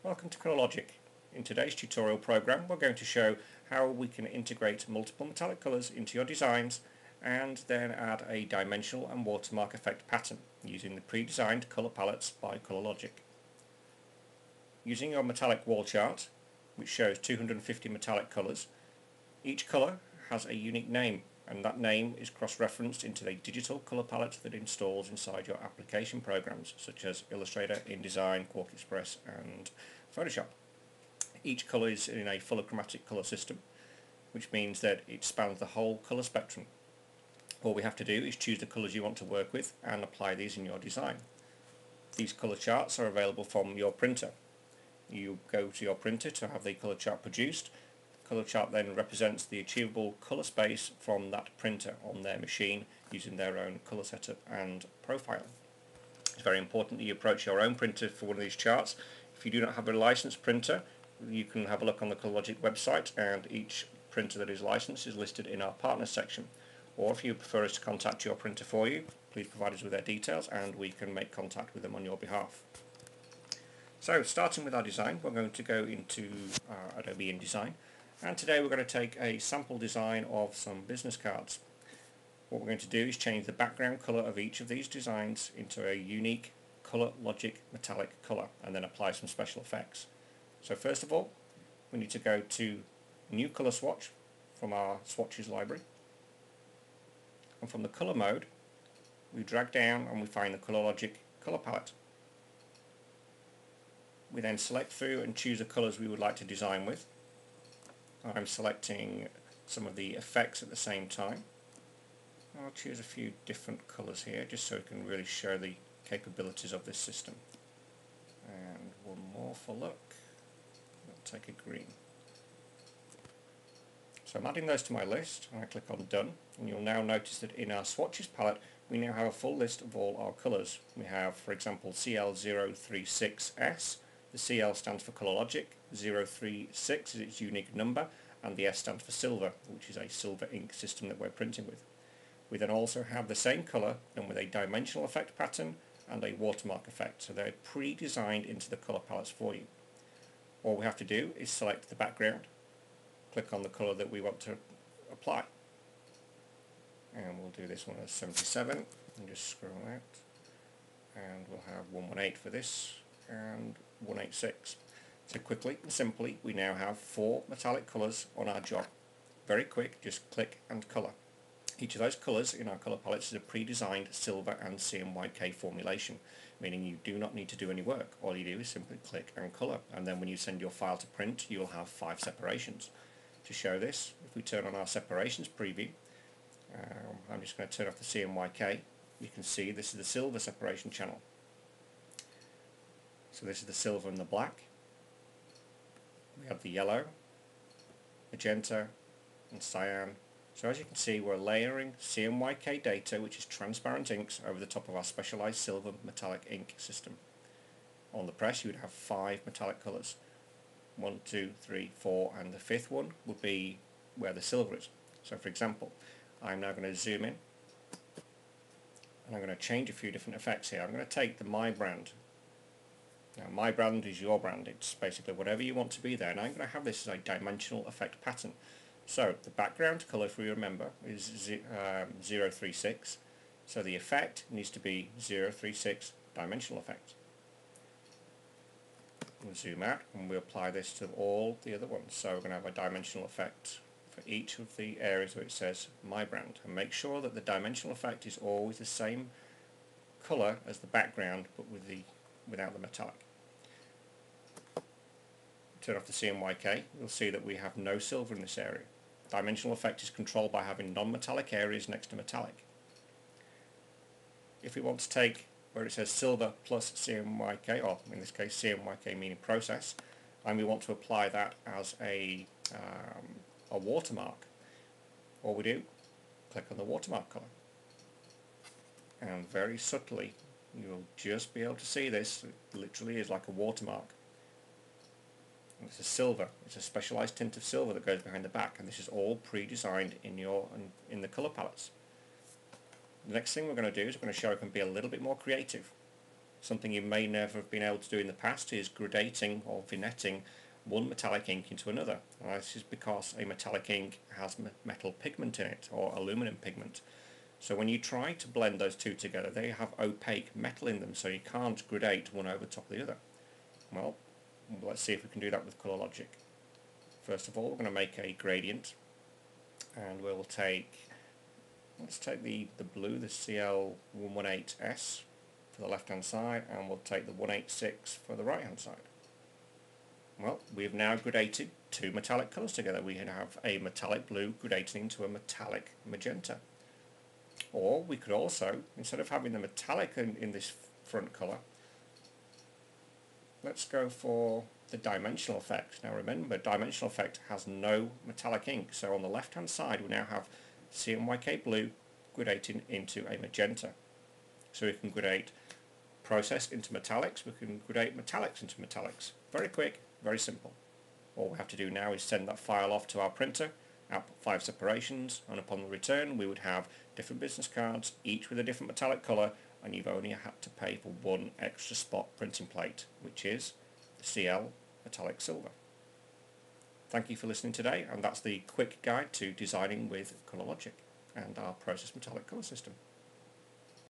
Welcome to ColorLogic. In today's tutorial program we're going to show how we can integrate multiple metallic colors into your designs and then add a dimensional and watermark effect pattern using the pre-designed color palettes by ColorLogic. Using your metallic wall chart, which shows 250 metallic colors, each color has a unique name, and that name is cross-referenced into a digital color palette that installs inside your application programs such as Illustrator, InDesign, QuarkXPress and Photoshop. Each color is in a full chromatic color system, which means that it spans the whole color spectrum. All we have to do is choose the colors you want to work with and apply these in your design. These color charts are available from your printer. You go to your printer to have the color chart produced. Color chart then represents the achievable color space from that printer on their machine using their own color setup and profiling. It's very important that you approach your own printer for one of these charts. If you do not have a licensed printer, you can have a look on the ColorLogic website, and each printer that is licensed is listed in our partners section. Or if you prefer us to contact your printer for you, please provide us with their details and we can make contact with them on your behalf. So starting with our design, we're going to go into Adobe InDesign. And today we're going to take a sample design of some business cards. What we're going to do is change the background color of each of these designs into a unique ColorLogic metallic color and then apply some special effects. So first of all, we need to go to New Color Swatch from our swatches library. And from the color mode, we drag down and we find the ColorLogic color palette. We then select through and choose the colors we would like to design with. I'm selecting some of the effects at the same time. I'll choose a few different colours here just so it can really show the capabilities of this system. And one more for look. I'll take a green. So I'm adding those to my list and I click on Done, and you'll now notice that in our swatches palette we now have a full list of all our colours. We have, for example, CL036S. The CL stands for ColorLogic, 036 is its unique number, and the S stands for silver, which is a silver ink system that we're printing with. We then also have the same colour and with a dimensional effect pattern and a watermark effect, so they're pre-designed into the colour palettes for you. All we have to do is select the background, click on the colour that we want to apply, and we'll do this one as 77 and just scroll out, and we'll have 118 for this and 186. So quickly and simply we now have 4 metallic colours on our job. Very quick, just click and colour. Each of those colours in our colour palettes is a pre-designed silver and CMYK formulation, meaning you do not need to do any work. All you do is simply click and colour, and then when you send your file to print you will have 5 separations. To show this, if we turn on our separations preview, I'm just going to turn off the CMYK. You can see this is the silver separation channel. So this is the silver and the black. We have the yellow, magenta and cyan. So as you can see, we're layering CMYK data, which is transparent inks, over the top of our specialized silver metallic ink system. On the press you would have 5 metallic colors. 1, 2, 3, 4, and the 5th one would be where the silver is. So for example, I'm now going to zoom in and I'm going to change a few different effects here. I'm going to take the My Brand. Now my brand is your brand, it's basically whatever you want to be there, and I'm going to have this as a dimensional effect pattern. So the background colour, if we remember, is 036, so the effect needs to be 036 dimensional effect. We'll zoom out and we'll apply this to all the other ones, so we're going to have a dimensional effect for each of the areas where it says My Brand, and make sure that the dimensional effect is always the same colour as the background but without the metallic. Turn off the CMYK, you'll see that we have no silver in this area. Dimensional effect is controlled by having non-metallic areas next to metallic. If we want to take where it says silver plus CMYK, or in this case CMYK meaning process, and we want to apply that as a watermark, all we do, click on the watermark colour, and very subtly you'll just be able to see this. It literally is like a watermark. And it's a silver, it's a specialized tint of silver that goes behind the back, and this is all pre-designed in the color palettes. The next thing we're going to do is we're going to show it can be a little bit more creative. Something you may never have been able to do in the past is gradating or vignetting one metallic ink into another. This is because a metallic ink has metal pigment in it, or aluminum pigment. So when you try to blend those two together, they have opaque metal in them, so you can't gradate one over top of the other. Well, let's see if we can do that with Colour Logic. First of all, we're going to make a gradient, and let's take the blue, the CL118S for the left hand side, and we'll take the 186 for the right hand side. Well, we've now gradated two metallic colours together. We have a metallic blue gradating into a metallic magenta. Or we could also, instead of having the metallic in this front colour, let's go for the dimensional effect. Now remember, dimensional effect has no metallic ink, so on the left hand side we now have CMYK blue gradating into a magenta. So we can gradate process into metallics, we can gradate metallics into metallics. Very quick, very simple. All we have to do now is send that file off to our printer, output 5 separations, and upon the return we would have different business cards, each with a different metallic colour, and you've only had to pay for one extra spot printing plate, which is the CL Metallic Silver. Thank you for listening today, and that's the quick guide to designing with Colour Logic and our Process Metallic colour system.